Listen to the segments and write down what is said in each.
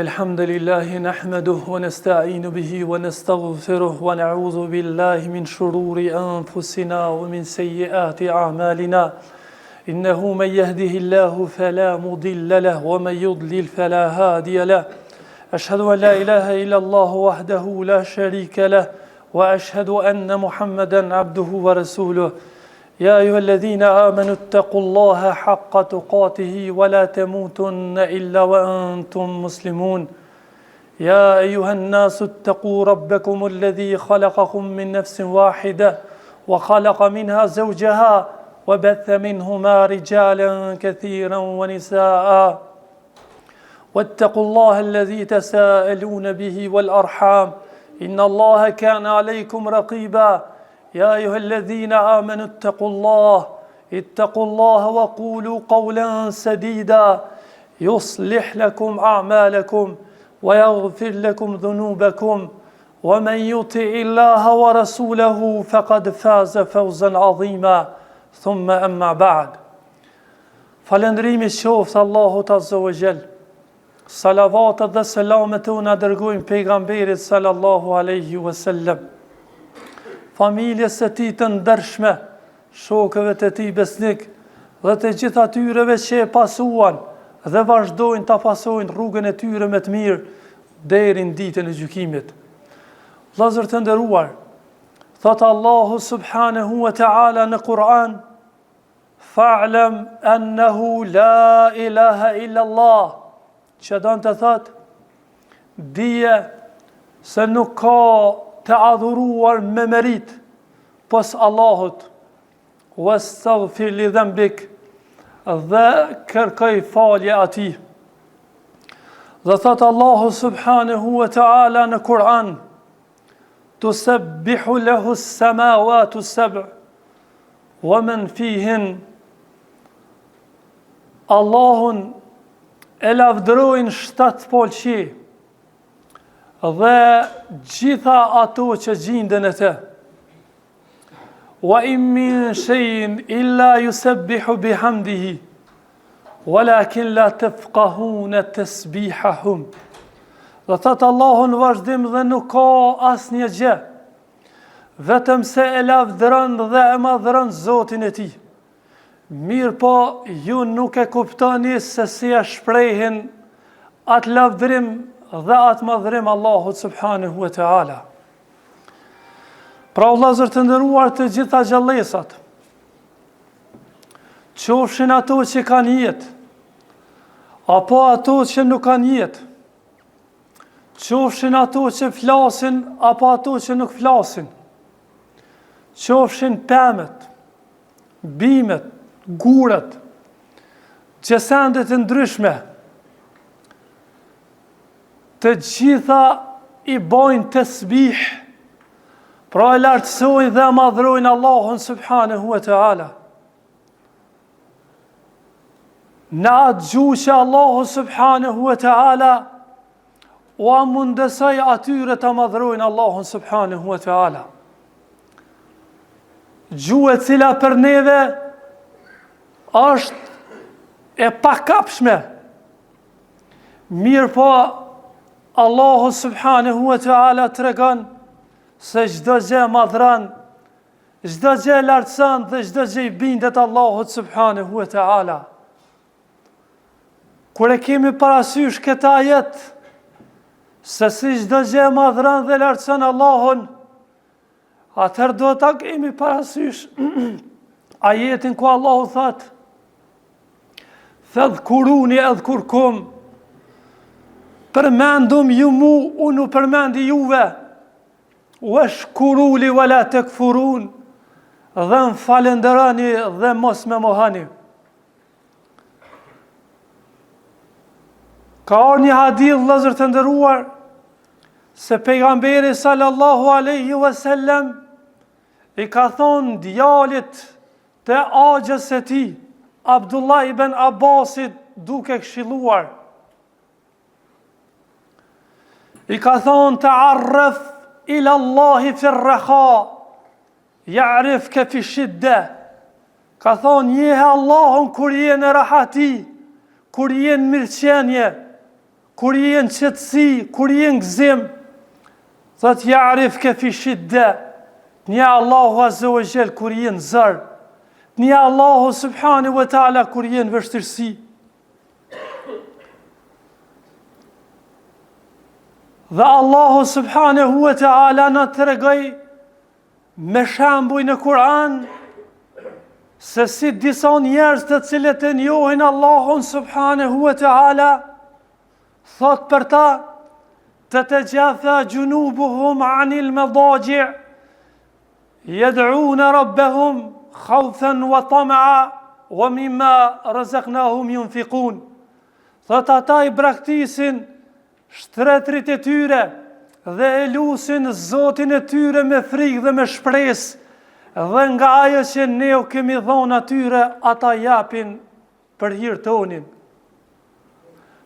الحمد لله نحمده ونستعين به ونستغفره ونعوذ بالله من شرور أنفسنا ومن سيئات أعمالنا إنه من يهده الله فلا مضل له ومن يضلل فلا هادي له أشهد أن لا إله إلا الله وحده لا شريك له وأشهد أن محمدا عبده ورسوله يا أيها الذين آمنوا اتقوا الله حق تقاته ولا تموتن إلا وأنتم مسلمون يا أيها الناس اتقوا ربكم الذي خلقكم من نفس واحدة وخلق منها زوجها وبث منهما رجالا كثيرا ونساء واتقوا الله الذي تساءلون به والأرحام إن الله كان عليكم رقيبا يا أيها الذين آمنوا اتقوا الله وقولوا قولا سديدا يصلح لكم أعمالكم ويغفر لكم ذنوبكم ومن يطع الله ورسوله فقد فاز فوزا عظيما ثم أما بعد فلندريم الشوف الله عز وجل صلوات dhe selamet tona dërgojmë pejgamberit sallallahu alaihi wasallam, familjes së tij të ndershme, shokëve të tij besnik dhe të gjithë atyreve që e pasuan dhe vazhdojnë ta pasojnë rrugën e tyre me të mirë deri në ditën e gjykimit. Vëllezër të nderuar, thot Allahu subhanahu wa ta'ala në Kur'an: "Fa'lam annahu la ilaha illa Allah", që do të thot, dije se nuk ka të adhuruar me merit pos Allahut, wastaghfir li dhanbik, dhe kërkoj falje atij. Dhe thot Allahu subhanahu wa ta'ala në Kur'an: "Tusabbihu lahu as-samawati as-sab'u wa man fihin", Allahun e lavdërojnë 7 polqi dhe gjitha ato që gjindën e te. Wa in min shay'in illa yusabbihu bihamdihi walakin la tafqahuna tasbihahum. Dhe thot Allahun vazhdim dhe nuk ka asnjë gjë, vetëm se e lavdëron dhe e madhëron Zotin e tij. Mirë po, ju nuk e kuptoni se si e shprehin atë lavdërim dhe atë madhërim Allahut subhanahu wa ta'ala. Pra vëllezër të nderuar, të gjitha gjallësat, qofshin ato që kanë jetë, apo ato që nuk kanë jetë, qofshin ato që flasin, apo ato që nuk flasin, qofshin pemet, bimet, gurat, qesendet e ndryshme, të gjitha i bojnë tasbih, pra e lartësojnë dhe madhrojnë Allahun subhanahu wa ta'ala. Në atë gjuhë që Allahu subhanahu wa ta'ala u mundësoj atyre të madhrojnë Allahun subhanahu wa ta'ala. Gjuhë e cila për neve është e pakapshme, mirë po Allahu subhanahu wa ta'ala të regon se çdo gjë madhron, çdo gjë lartëson dhe çdo gjë i bindet Allahut subhanahu wa ta'ala. Kur e kemi parasysh këtë ajet, se si çdo gjë madhron dhe lartëson Allahun, atëherë do ta kemi parasysh ajetin ku Allahu thot: "Fadhkuruni adhkurkum", përmendum ju mu, unë u përmendi juve, "Washkuruli wala takfurun", dhe më falenderoni dhe mos me mohani. Ka ardhur një hadith, vëllezër të nderuar, se pejgamberi sallallahu alaihi wasallam i ka thonë djalit të axhës e tij, Abdullah ibn Abbasit, duke këshilluar, i ka thonë: "Ta'arraf ila Allahi fi rraha, ya'rifka fi shidda", ka thonë njehe Allahun kur je në rahati, kur je në mirëqenie, kur je në qetësi, kur je në gëzim, thot ya'rifka fi shidda, një Allahu azza wa jall kur je në zër, një Allahu subhanahu wa ta'ala kur je në vështirësi. Dhe Allahu subhanahu wa ta'ala na tregoi me shembuj në Kur'an se si disa njerëz të cilët e njohin Allahun subhanahu wa ta'ala, thot për ta, tatajatha junubuhum anil madaji' yad'una rabbahum khawfan wa tama'a wa mimma razaqnahum yunfiqun. Thot ata i braktisin shtretrit e tyre dhe e lusin Zotin e tyre me frikë dhe me shpresë, dhe nga ajo që ne u kemi dhënë atyre, ata japin për hir tonin.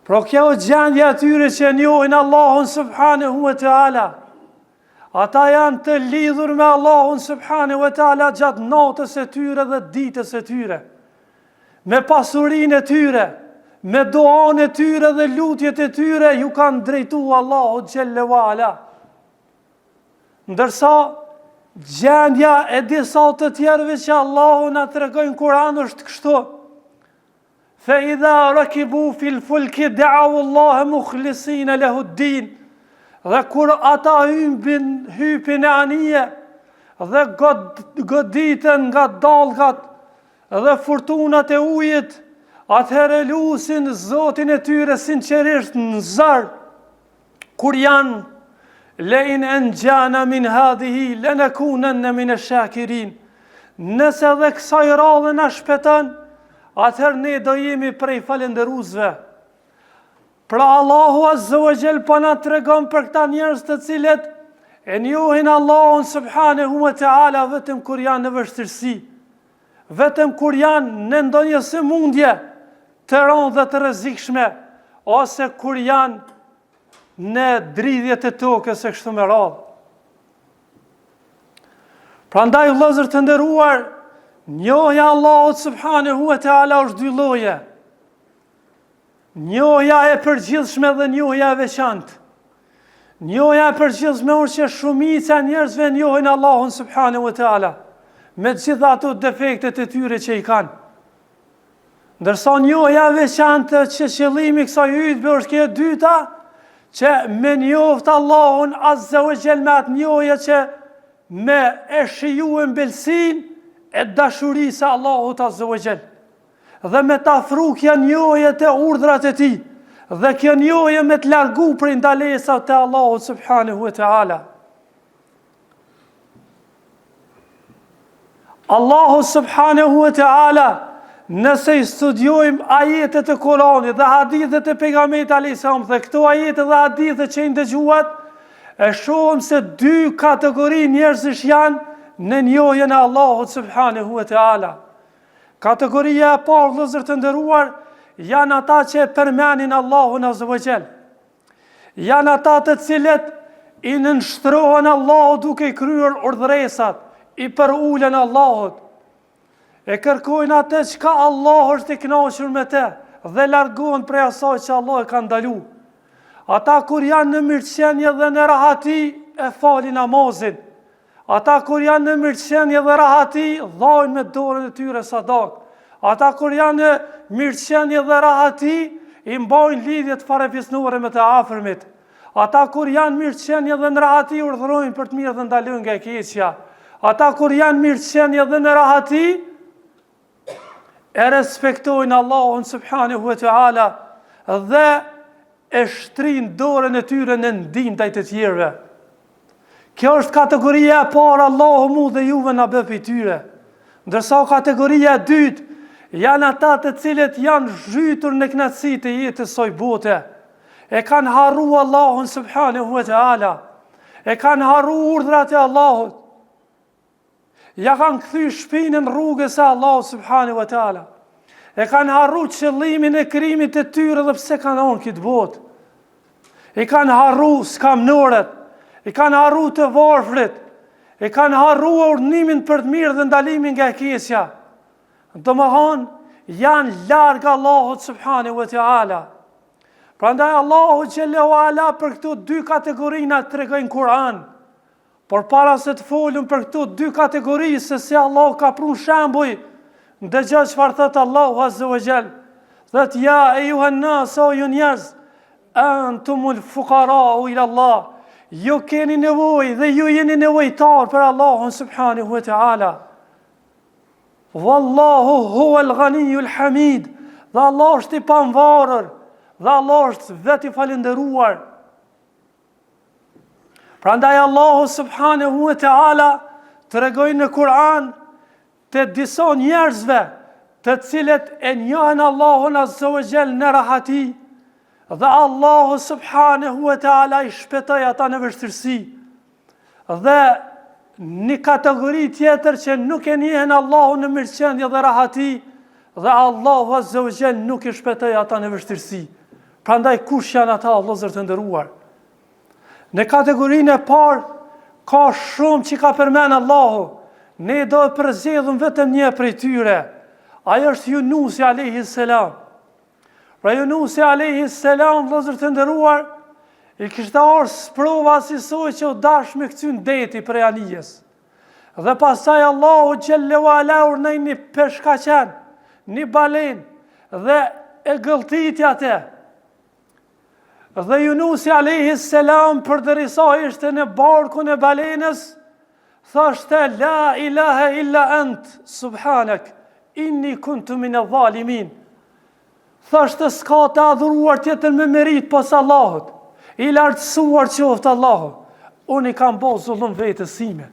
Pro kjo gjendja atyre që njohin Allahun subhanahu wa ta'ala, ata janë të lidhur me Allahun subhanahu wa ta'ala gjatë natës e tyre dhe ditës e tyre, me pasurinë e tyre, me duan e tyre dhe lutjet e tyre ju kanë drejtu Allahu xhelle wala. Ndërsa gjendja e disa të tjerëve që Allahu na tregon në Kur'an është kështu: fa idha rakibu fil fulki da'u Allah mukhlisina lahu ad-din. Dhe kur ata hypin e anije dhe goditen nga dallgat dhe furtunat e ujit, atëherë lusin Zotin e tyre sinqerisht në zër, kur janë lein anjana min hadhihi lanakunanna min ash-shakirin. Nëse dhe kësaj radhe na shpëton, atëherë ne do jemi prej falënderuesve. Pra Allahu azza wa jall po na tregon për këta njerëz të cilët e njohin Allahun subhanahu wa ta'ala vetëm kur janë në vështirësi, vetëm kur janë në ndonjë sëmundje të rëndë dhe të rrezikshme, ose kur janë në dridhjet e tokës e kështu me radhë. Prandaj vëllezër të nderuar, njohja Allahut subhanahu wa ta'ala është dy lloje. Njohja e përgjithshme dhe njohja e veçantë. Njohja e përgjithshme është që shumica e njerëzve njohin Allahun subhanahu wa ta'ala, me gjitha ato defektet e tyre që i kanë. Ndërsa njohja e veçantë që qëllimi i kësaj hutbe është kjo e dyta, që me njoft Allahun azza wa jall me atë njohje që me e shiju mbelsin e dashurisë Allahut azza wa jall, dhe me ta afru kjo njohje të urdhrat e tij, dhe kjo njohje me të largu prej ndalesave të Allahut subhanahu wa ta'ala. Allahu subhanahu wa ta'ala, nëse i studiojmë ajetet e Kuranit dhe hadithet e pejgamberit alayhis salam, dhe këto ajete dhe hadithe që i ndëgjuat, e shohim se dy kategori njerëzish janë në njohjen e Allahut subhanahu wa ta'ala. Kategoria e parë, vëllezër të nderuar, janë ata që e përmenin Allahun azza wa jall. Janë ata të cilët i nënshtrohen Allahut duke i kryer urdhëresat, i përulen Allahut, e kërkojnë atë çka Allah është i kënaqur me te, dhe largohen prej asaj që Allah e ka ndaluar. Ata kur janë në mirëqenie dhe në rahati e falin namazin. Ata kur janë në mirëqenie dhe rahati dhajnë me dorën e tyre sadak. Ata kur janë në mirëqenie dhe rahati i mbajnë lidhjet farefisnore me të afërmit. Ata kur janë mirëqenie dhe në rahati urdhërojnë për të mirë dhe ndalojnë nga e keqja. Ata kur janë mirëqenie dhe në rahati e respektojnë Allahun subhanahu wa ta'ala dhe e shtrin dorën e tyre në ndihmë ndaj të tjerëve. Kjo është kategoria e parë, Allahu mu dhe juve na bëf i tyre. Ndërsa kategoria e dytë janë ata të cilët janë zhytur në kënaqësitë e jetës së bote. E kanë harru Allahun subhanahu wa ta'ala. E kanë harru urdhrat e Allahut. Ja kanë kthy shpinën rrugës së Allahut subhanahu wa ta'ala. E kanë harru qëllimin e krijimit të tyre dhe pse kanë ardhur këtë botë. E kanë harru skamnorët, e kanë harru të varfrit, e kanë harru urdhënimin për të mirë dhe ndalimin nga e keqja. Domethënë janë larg Allahut subhanahu wa ta'ala. Prandaj Allahu xhallahu ala për këto dy kategorina tregojnë Kur'an. Por para se të folëm për këto dy kategori se si Allah ka prun shembuj, ndëgjoj çfarë thot Allahu azza wa jall. Thot ja ejuhan nas, o ju njerëz, antumul fuqara'u ila Allah. Ju keni nevojë dhe ju jeni nevojtar për Allahun subhanahu wa ta'ala. Wallahu huwal ghaniyul hamid. Dhe Allah është i pavarur, dhe Allah është vetë i falendëruar. Prandaj Allahu subhanahu wa ta'ala tregoi në Kur'an të disa njerëzve të cilët e njohin Allahun azza wa jall në rahati, dhe Allahu subhanahu wa ta'ala i shpëtoi ata në vështirësi. Dhe një kategori tjetër që nuk e njihen Allahun në mirëqendje dhe rahati, dhe Allahu azza wa jall nuk i shpëtoi ata në vështirësi. Prandaj kush janë ata, vëllezër të nderuar? Në kategorinë e parë ka shumë që ka përmend Allahu. Ne do të përzgjedhim vetëm një prej tyre. Ajo është Yunusi alayhi salam. Pra Yunusi alayhi salam, vëllezër të nderuar, i kishte ardhur prova si soi që u dash me kthyn deti prej anijes. Dhe pastaj Allahu xhallahu ala urnoi një peshkaqen, një balen, dhe e gëlltiti atë. Dhe Yunusi alayhi salam përderisa ishte në barkun e balenës, thashte la ilaha illa ant subhanak inni kuntu min adh-dhalimin. Thashte s'ka të adhuruar tjetër me merit pas Allahut, i lartësuar qoftë Allahu. Unë i kam bërë zullum vetës sime,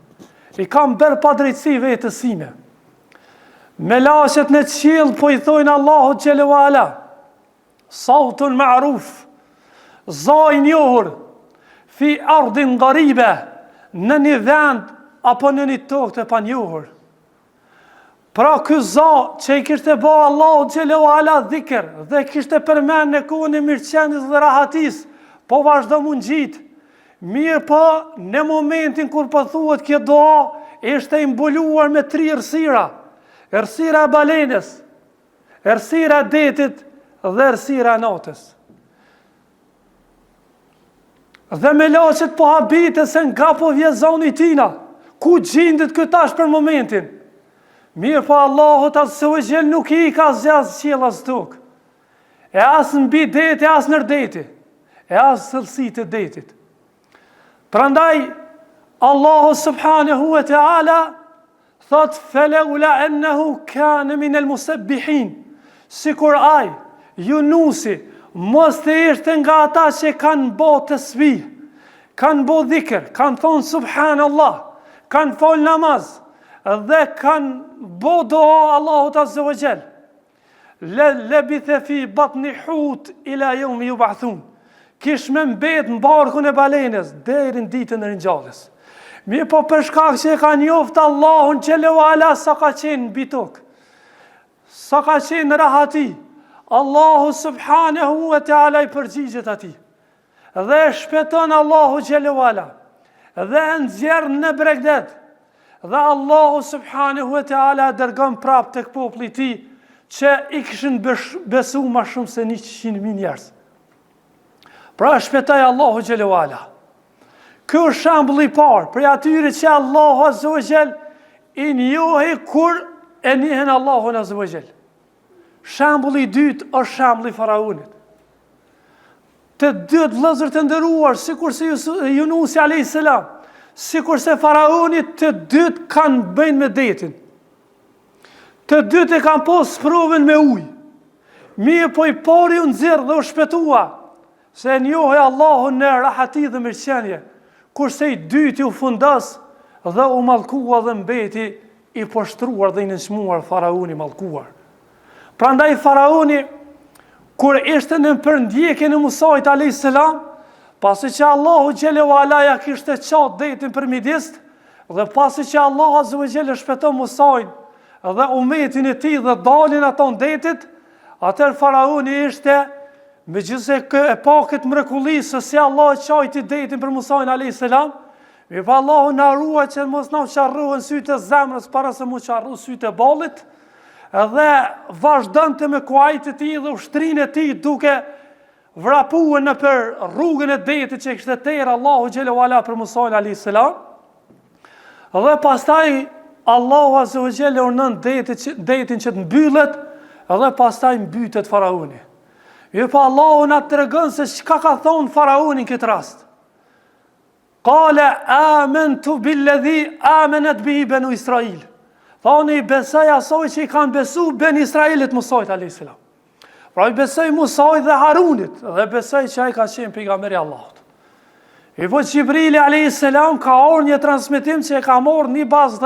i kam bërë padrejtësi vetës sime. Me lashet në qiell po i thojnë Allahu xhallahu ala, sautun ma'ruf, za i njohur, fi ardhin garibe, në një vend apo në një tokë të panjohur. Pra ky za që i kishte bë Allahu xhallahu ala dhikr dhe kishte përmend në kohën e mirëqendjes dhe rahatis, po vazhdo mund gjit. Mirë po, në momentin kur po thuhet kjo dua, ishte imbuluar me 3 errësira. Errësira e balenës, errësira e detit dhe errësira e natës. Dhe me laqet po habite se nga po vjezoni tina, ku gjindit këtash për momentin. Mirë po Allahut azza wa jall nuk i ka zjas qiell as tokë. E as mbi deti, as nër deti, e as thellësitë e detit. Prandaj Allahu subhanahu wa ta'ala thot falaula annahu kana min al-musabbihin. Sikur ai Yunusi mos të ishte nga ata që kanë bo tasbih, kanë bo dhikr, kanë thonë subhanallah, kanë fol namaz, dhe kanë bo doa Allahut azza wa jall. Labitha fi batni hut ila yawmi yub'athun. Kish me mbet në barkun e balenës deri në ditën e ringjalljes. Mirë po për shkak që e ka njoftë Allahun xhallahu ala sa ka qenë mbi tokë, sa ka qenë në rahati, Allahu subhanahu wa ta'ala i përgjigjet atij. Dhe shpëton Allahu xhallahu ala. Dhe nxjerr në Bregdet. Dhe Allahu subhanahu wa ta'ala dërgon prap tek populli i tij që i kishin besuar më shumë se 100.000 njerëz. Pra shpëtoi Allahu xhallahu ala. Ky është shembulli i parë për atyre që Allahu azza wa jall i njohi kur e njihen Allahun azza wa jall. Shembulli i dytë është shembulli i faraonit. Të dytë vëllezër të nderuar, sikur se Yunusi alayhis salam, sikur se faraoni, të dytë kanë bëjnë me detin. Të dytë e kanë pas provën me ujë. Mirë po i pari u nxjerr dhe u shpëtua, se njohej Allahun në rahati dhe mirëqenie, kurse i dyti u fundos dhe u mallkua dhe mbeti i poshtruar dhe i nënçmuar faraoni mallkuar. Prandaj faraoni, kur ishte në përndjekjen e Musait alayhis salam, pasi që Allahu xhallahu ala ja kishte qatë detin përmidis, dhe pasi që Allahu azza wa jall shpëton Musain dhe umetin e tij dhe dalin ato në detit, atëherë faraoni ishte, megjithëse e pa këtë mrekulli se si Allah e qajti detin për Musain alayhis salam, mirë pa Allahu na ruaj që mos na qarrohen sytë e zemrës para se mu qarru sytë e ballit, dhe vazhdonte me kuajt e tij dhe ushtrinë e tij duke vrapuën në për rrugën e detit që kishte terë Allahu xhelalu ala për Musa'in alayhis salam. Dhe pastaj Allahu azza wa jalla urdhon detin që të mbyllet, dhe pastaj mbytet faraoni. Jo pa Allahu na tregon se çka ka thonë faraoni në këtë rast. Qala amantu billadhi amanat bihi banu Israil. Thoni besoj asoj që i kanë besu ben Israelit Musa'it alayhis salam. Pra i besoj Musa'it dhe Harunit, dhe besoj që ai ka qenë pejgamberi i Allahut. E po Gjibrili alayhis salam ka orë një transmetim që e ka marrë një bazë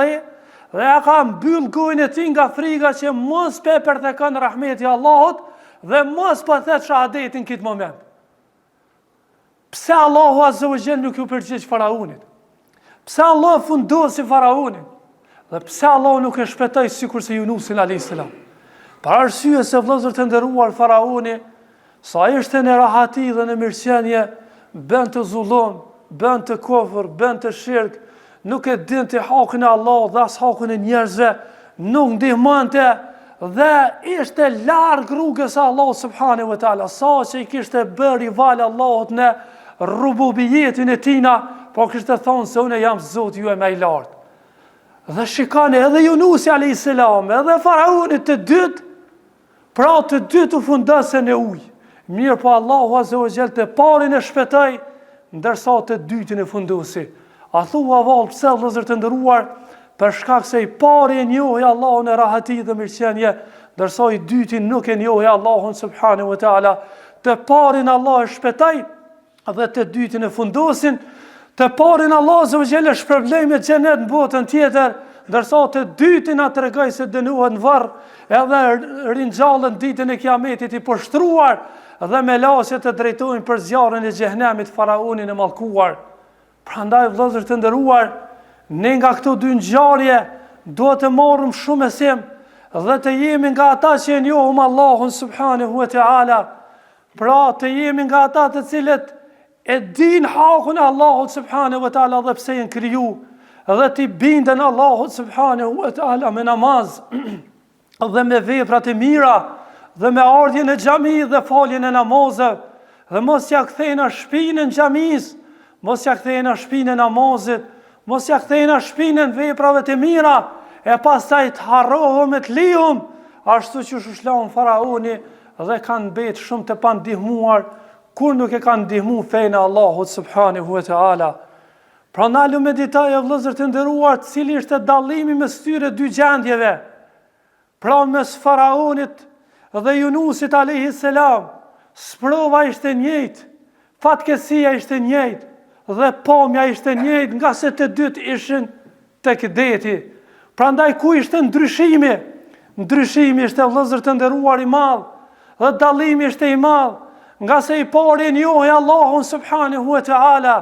dhe ja ka mbyll gojën e tij nga frika që mos pe përthekon rahmeti i Allahut dhe mos po thet shahadetin këtë moment. Pse Allahu azza wa jalla nuk ju përgjigj faraonit? Pse Allah fundosi faraonin? Dhe pse Allahu nuk e shpëtoi sikur se Yunusin alayhis salam? Për arsye se vëllezër të nderuar, faraoni sa ishte në rahati dhe në mirëqenie, bën të zullum, bën të kufër, bën të shirk, nuk e dinte hakun e Allahut dhe as hakun e njerëzve, nuk ndihmonte dhe ishte larg rrugës së Allahut subhanahu wa taala, sa që i kishte bërë rival Allahut në rububiyetin e tina, po kishte thonë se unë jam Zoti ju më i lartë. Dhe shikoni edhe Yunusi alayhis salam, edhe faraoni të dytë, pra të dytë u fundosën në ujë. Mirë po Allahu azza wa jalla të parin e shpëtoi, ndërsa të dytin e fundosi. A thua vallë pse vëllezër të nderuar? Për shkak se i pari e njohi Allahun e rahati dhe mirëqenie, ndërsa i dytin nuk e njohi Allahun subhanahu wa taala. Të parin Allah e shpëtoi dhe të dytin e fundosin. Të parin Allah azza wa jalla shpërblej me xhenet në botën tjetër, ndërsa të dytin na tregoi se dënohet në varr, edhe ringjallën ditën e Kiametit i poshtruar dhe me lasje të drejtojnë për zjarrin e xhehenemit faraonin e mallkuar. Prandaj vëllezër të nderuar, ne nga këto dy ngjarje duhet të marrim shumë mësim dhe të jemi nga ata që e njohim Allahun subhanahu wa taala. Pra të jemi nga ata të cilët e din hakun e Allahut subhanahu wa taala dhe pse janë kriju, dhe t'i binden Allahut subhanahu wa taala me namaz dhe me veprat e mira dhe me ardhjen e xhami dhe faljen e namazeve, dhe mos ja kthejnë shpinën xhamis, mos ja kthejnë shpinën namazit, mos ja kthejnë shpinën veprave të mira, e pastaj të harrohem e të lihum, ashtu që shushlon faraoni dhe kanë mbet shumë të pandihmuar, kur nuk e kanë ndihmu fejnë Allahut subhanahu wa taala. Pra nalu meditoj e vëllezër të nderuar, cili është dallimi mes tyre dy gjendjeve. Pra mes faraonit dhe Yunusit alayhis salam, sprova ishte njëjtë, fatkesia ishte njëjtë dhe pamja ishte njëjtë, nga se të dytë ishin tek deti. Prandaj ku ishte ndryshimi? Ndryshimi ishte vëllezër të nderuar i madh, dhe dallimi ishte i madh, nga se i pari njohi Allahun subhanahu wa taala,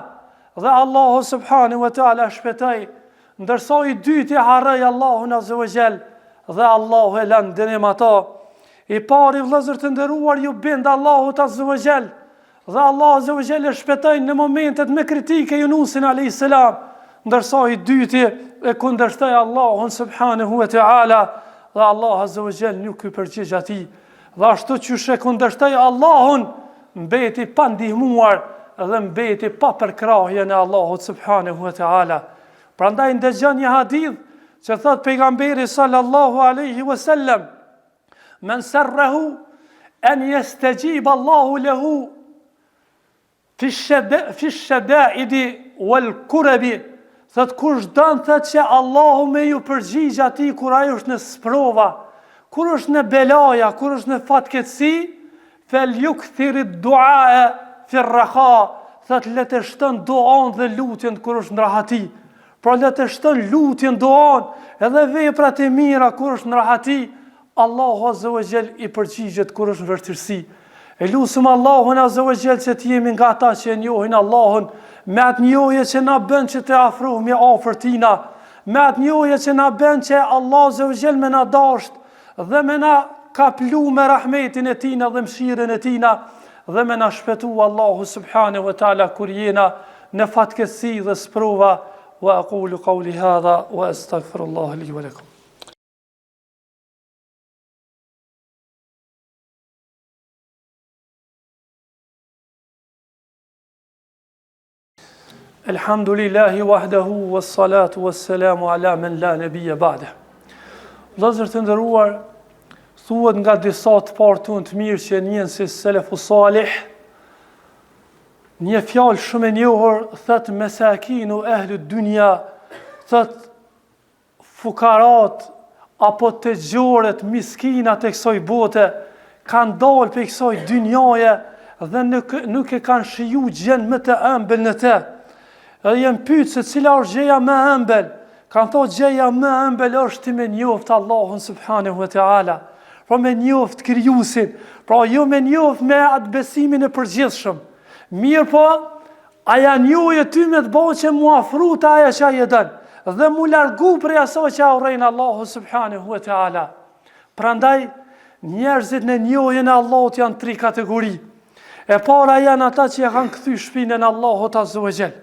dhe Allahu subhanahu wa taala shpëtoi, ndërsa i dyti harroi Allahun azza wa jall dhe Allahu e lën dënim ato. I pari vëllezër të nderuar ju bind Allahut azza wa jall, dhe Allahu azza wa jall e shpëtoi në momentet me kritike Yunusin alayhis salam, ndërsa i dyti e kundërshtoi Allahun subhanahu wa taala dhe Allahu azza wa jall nuk i përgjigj atij. Dhe ashtu që e kundërshtoi Allahun, mbeti pa ndihmuar dhe mbeti pa përkrahje në Allahut subhanahu wa taala. Prandaj ndëgjon një hadith që thot pejgamberi sallallahu alaihi wasallam: "Men sarrahu an yastajib Allahu lahu fi shadaidi wal kurabi." Thot kush don thot që Allahu me ju përgjigj atij kur ai është në sprova, kur është në belaja, kur është në fatkeqësi, fel yukthir ad-du'a fi ar-raha, thot le të shton duan dhe lutjen kur është në rahati. Pra le të shton lutjen, duan edhe veprat e mira kur është në rahati, Allahu azza wa jall i përgjigjet kur është në vështirësi. E lutem Allahun azza wa jall që të jemi nga ata që e njohin Allahun, me atë njohje që na bën që të afrohemi afër tina, me atë njohje që na bën që Allahu azza wa jall me na dasht dhe me na kaplu me rahmetin e tina dhe mëshirën e tina, dhe me na shpëtu Allahu subhanahu wa taala kur jena në fatkeqësi dhe sprova. Wa aqulu qawli hadha wa astaghfirullah li wa lakum. Elhamdulillahi wahdahu wassalatu wassalamu ala man la nabiyya ba'da. Vëllezër të nderuar, thuhet nga disa të parë të mirë që njihen si selefu salih, një fjalë shumë e njohur, thot mesakinu ehlu dunya, thot fukarat apo të gjorët, miskinat e kësaj bote kanë dalë për kësaj dynjaje dhe nuk e kanë shiju gjën më të ëmbël në të. Edhe jenë pytë se cila është gjeja më ëmbël. Kanë thotë gjeja më ëmbël është ti me njoftë Allahun subhanahu wa ta'ala. Pra me njoftë krijuesin. Pra jo me njoftë me atë besimin e përgjithshëm. Mirë po, aja njohje ty me të bëjë që mu afru të aja që aje dënë. Dhe mu largu prej asaj që urrejnë Allahu subhanahu wa ta'ala. Prandaj, njerëzit në njohjen e Allahut janë tri kategori. E para janë ata që ja kanë kthy shpinën Allahut azza wa jall.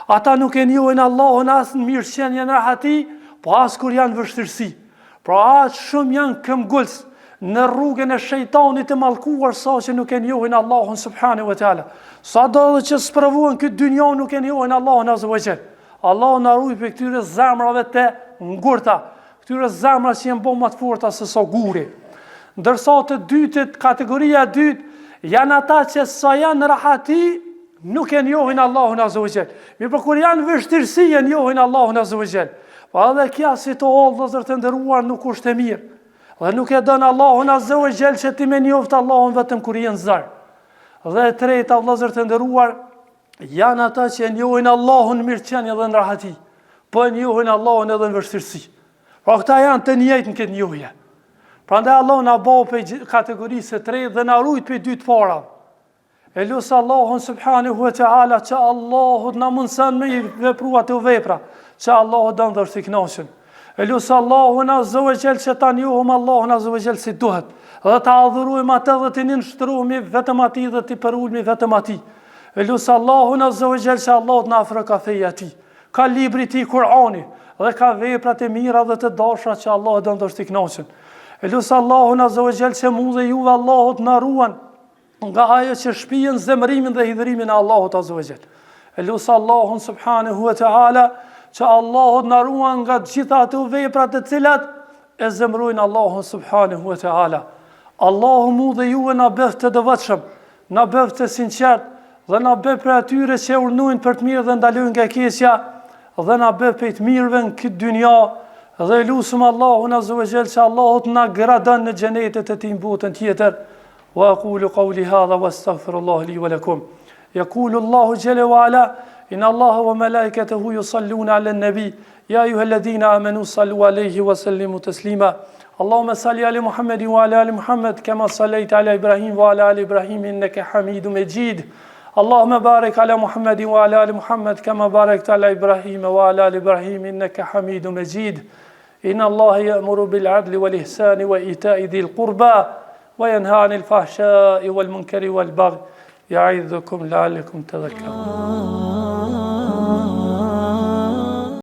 Ata nuk e njohin Allahun as në mirëqenie në rahati, po as kur janë vështirësi. Pra aq shumë janë këmbgulës në rrugën e shejtanit të mallkuar sa që nuk e njohin Allahun subhanahu wa taala. Sado që sprovuan këtë dynjë nuk e njohin Allahun azza wa jall. Allahu na ruaj për këtyre zemrave të ngurta, këtyre zemra që janë bënë më të forta se sa guri. Ndërsa të dytë, kategoria e dytë janë ata që sa janë në rahati nuk e njohin Allahun azza wa jall. Mirë po kur janë vështirësi e njohin Allahun azza wa jall. Po edhe kja situatë vëllezër të nderuar nuk është e mirë. Dhe nuk e don Allahun azza wa jall që ti me njoft Allahun vetëm kur jenë zar. Dhe e treta vëllezër të nderuar janë ata që e njohin Allahun në mirëqenie dhe në rahati. Po e njohin Allahun edhe në vështirësi. Pra këta janë të njëjtë në këtë njohje. Prandaj Allahu na bëu për kategorisë së tretë dhe na ruajt për dy të para. E lusë Allahun subhanahu wa ta'ala që Allahut na mundson me veprua të vepra, që Allahut dënë dhe është i kënaqur. E lusë Allahun azza wa jall që ta njohim Allahun azza wa jall si duhet, dhe ta adhurojmë atë dhe të nënshtrohemi vetëm atij dhe të përulmi vetëm atij. E lusë Allahun azza wa jall që Allahut na afro ka feja ti, ka libri ti Kur'ani, dhe ka veprat e mira dhe të dashura që Allahut dënë dhe është i kënaqur. E lusë Allahun azza wa jall që mu dhe juve Allahut na ruan nga ajo që shpijen zemrimin dhe hidhrimin e Allahut azza wa jall. E lusë Allahun subhanahu wa ta'ala që Allahut na ruan nga gjitha ato vepra të cilat e zemrojnë Allahun subhanahu wa ta'ala. Allahu mu dhe juve na bëft të devotshëm, na bëft të sinqert dhe na bëf për atyre që urnojnë për të mirë dhe ndalojnë nga keqja dhe na bëf për të mirëve në këtë dynja dhe lusëm Allahun azza wa jall që Allahut na gradon në xhenetet e tij në botën tjetër. وأقول قولي هذا واستغفر الله لي ولكم. يقول الله جل وعلا إن الله وملائكته يصلون على النبي يا أيها الذين آمنوا صلوا عليه وسلموا تسليما. اللهم صل على محمد وعلى آل محمد كما صليت على إبراهيم وعلى آل إبراهيم إنك حميد مجيد. اللهم بارك على محمد وعلى آل محمد كما باركت على إبراهيم وعلى آل إبراهيم إنك حميد مجيد. إن الله يأمر بالعدل والإحسان وإيتاء ذي القربى وينهى عن الفحشاء والمنكر والبغي يعظكم لعلكم تذكرون.